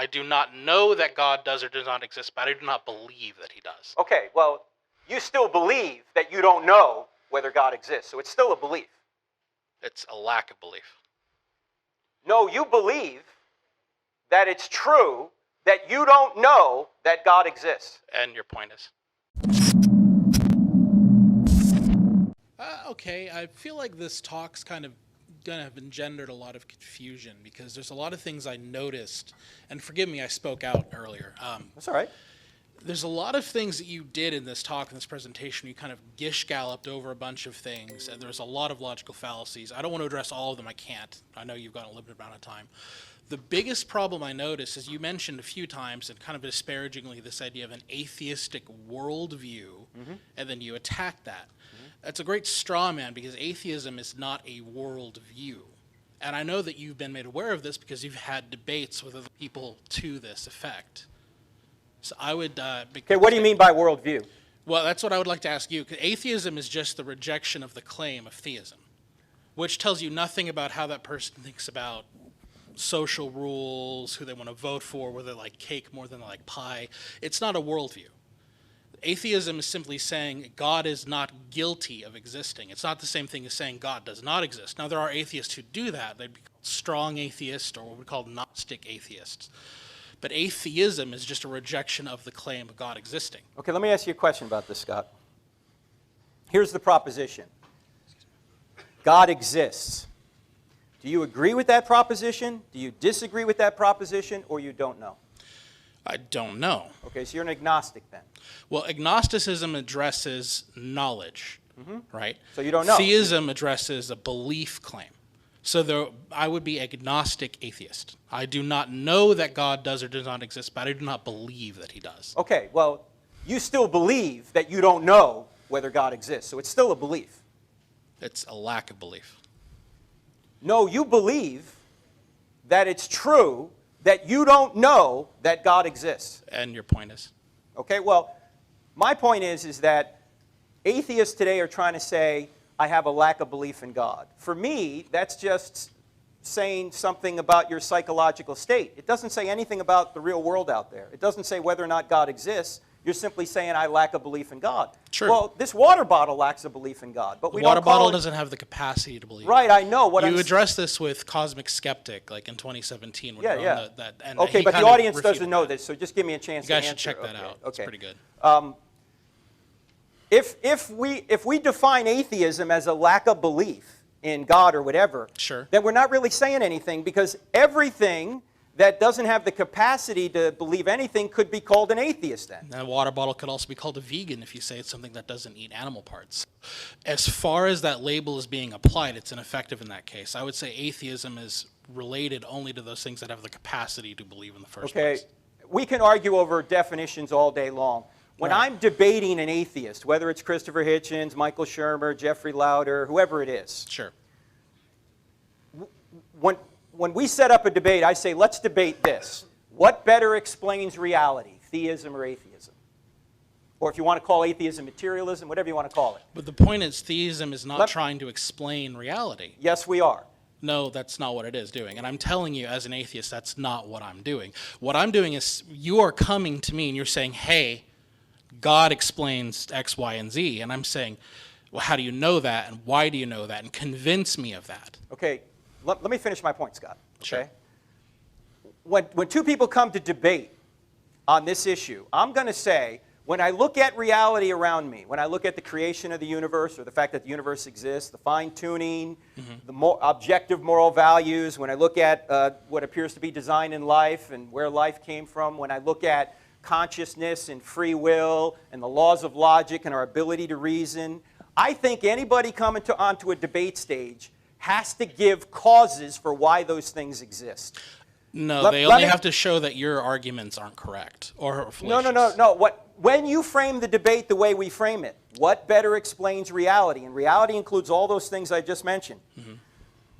I do not know that God does or does not exist, but I do not believe that he does. Okay, well, you still believe that you don't know whether God exists, so it's still a belief. It's a lack of belief. No, you believe that it's true that you don't know that God exists. And your point is? Okay, I feel like this talk's kind of going to have engendered a lot of confusion because there's a lot of things I noticed, and forgive me, I spoke out earlier. That's all right. There's a lot of things that you did in this talk, in this presentation. You kind of gish-galloped over a bunch of things, and there's a lot of logical fallacies. I don't want to address all of them. I can't. I know you've got a limited amount of time. The biggest problem I noticed is you mentioned a few times, and kind of disparagingly, this idea of an atheistic worldview, and then you attack that. That's a great straw man because atheism is not a worldview. And I know that you've been made aware of this because you've had debates with other people to this effect. So I would... okay, what do you mean by worldview? Well, that's what I would like to ask you. Atheism is just the rejection of the claim of theism, which tells you nothing about how that person thinks about social rules, who they want to vote for, whether they like cake more than they like pie. It's not a worldview. Atheism is simply saying God is not guilty of existing. It's not the same thing as saying God does not exist. Now, there are atheists who do that. They'd be called strong atheists or what we call Gnostic atheists. But atheism is just a rejection of the claim of God existing. Okay, let me ask you a question about this, Scott. Here's the proposition. God exists. Do you agree with that proposition? Do you disagree with that proposition? Or you don't know? I don't know. Okay, so you're an agnostic then. Well, agnosticism addresses knowledge, right? So you don't know. Theism addresses a belief claim. So I would be agnostic atheist. I do not know that God does or does not exist, but I do not believe that he does. Okay, well, you still believe that you don't know whether God exists, so it's still a belief. It's a lack of belief. No, you believe that it's true that you don't know that God exists. And your point is? Okay, well, my point is that atheists today are trying to say, I have a lack of belief in God. For me, that's just saying something about your psychological state. It doesn't say anything about the real world out there. It doesn't say whether or not God exists. You're simply saying, I lack a belief in God. Sure. Well, this water bottle lacks a belief in God. But the water bottle doesn't have the capacity to believe. Right, I know. What you addressed this with Cosmic Skeptic, like in 2017. When yeah. And okay, but the audience doesn't know this, so just give me a chance to answer. You guys should check that out. It's pretty good. If we define atheism as a lack of belief in God or whatever, sure, then we're not really saying anything because everything that doesn't have the capacity to believe anything could be called an atheist then. And a water bottle could also be called a vegan if you say it's something that doesn't eat animal parts. As far as that label is being applied, it's ineffective in that case. I would say atheism is related only to those things that have the capacity to believe in the first place. Okay, we can argue over definitions all day long. When I'm debating an atheist, whether it's Christopher Hitchens, Michael Shermer, Jeffrey Lauder, whoever it is, sure. When we set up a debate, I say, let's debate this. What better explains reality, theism or atheism? Or if you want to call atheism materialism, whatever you want to call it. But the point is, theism is not trying to explain reality. Yes, we are. No, that's not what it is doing. And I'm telling you, as an atheist, that's not what I'm doing. What I'm doing is, you are coming to me and you're saying, hey, God explains X, Y, and Z. And I'm saying, well, how do you know that? And why do you know that? And convince me of that. Okay. Let me finish my point, Scott. Okay? Sure. When two people come to debate on this issue, I'm going to say, when I look at reality around me, when I look at the creation of the universe or the fact that the universe exists, the fine-tuning, the objective moral values, when I look at what appears to be design in life and where life came from, when I look at consciousness and free will and the laws of logic and our ability to reason, I think anybody coming onto a debate stage has to give causes for why those things exist. No, they only have to show that your arguments aren't correct or fallacious. No. When you frame the debate the way we frame it, what better explains reality? And reality includes all those things I just mentioned.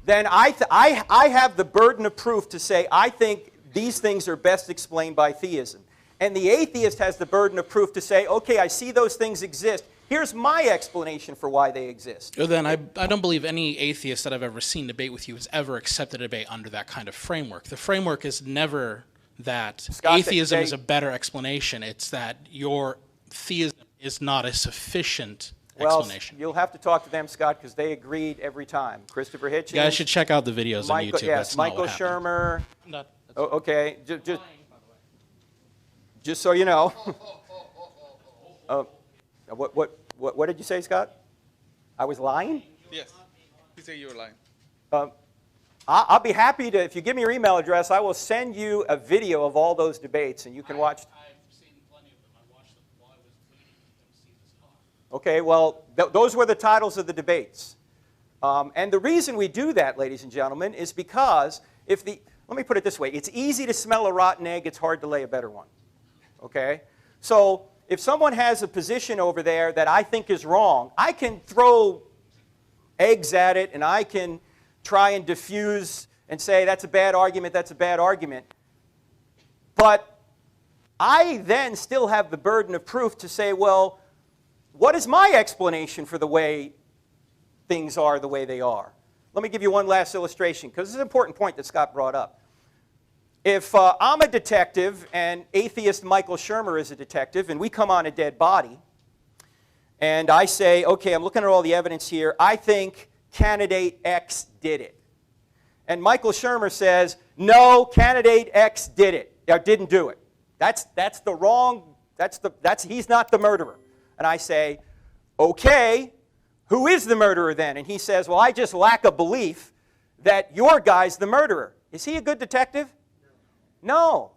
Then I have the burden of proof to say, I think these things are best explained by theism. And the atheist has the burden of proof to say, okay, I see those things exist. Here's my explanation for why they exist. Well, then I don't believe any atheist that I've ever seen debate with you has ever accepted a debate under that kind of framework. The framework is never that Scott, atheism is a better explanation. It's that your theism is not a sufficient explanation. You'll have to talk to them, Scott, because they agreed every time. Christopher Hitchens. You guys should check out the videos on YouTube. Yes, That's not Michael what happened. Shermer. Oh, okay, just so you know. What did you say, Scott? I was lying? Yes. He said you were lying. I'll be happy to, if you give me your email address, I will send you a video of all those debates, and you can watch. I've seen plenty of them. I watched them while I was waiting to see this talk. Okay, well, those were the titles of the debates. And the reason we do that, ladies and gentlemen, is because let me put it this way, it's easy to smell a rotten egg, it's hard to lay a better one. Okay? So if someone has a position over there that I think is wrong, I can throw eggs at it, and I can try and diffuse and say that's a bad argument, that's a bad argument. But I then still have the burden of proof to say, well, what is my explanation for the way things are the way they are? Let me give you one last illustration, because this is an important point that Scott brought up. If I'm a detective and atheist Michael Shermer is a detective, and we come on a dead body, and I say, okay, I'm looking at all the evidence here, I think candidate X did it. And Michael Shermer says, no, candidate X did it, or didn't do it. That's the wrong, he's not the murderer. And I say, okay, who is the murderer then? And he says, well, I just lack a belief that your guy's the murderer. Is he a good detective? No.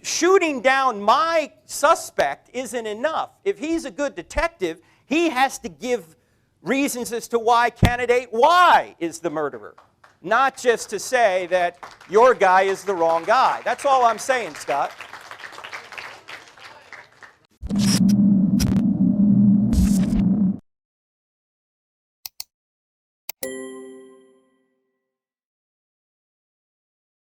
Shooting down my suspect isn't enough. If he's a good detective, he has to give reasons as to why candidate Y is the murderer, not just to say that your guy is the wrong guy. That's all I'm saying, Scott.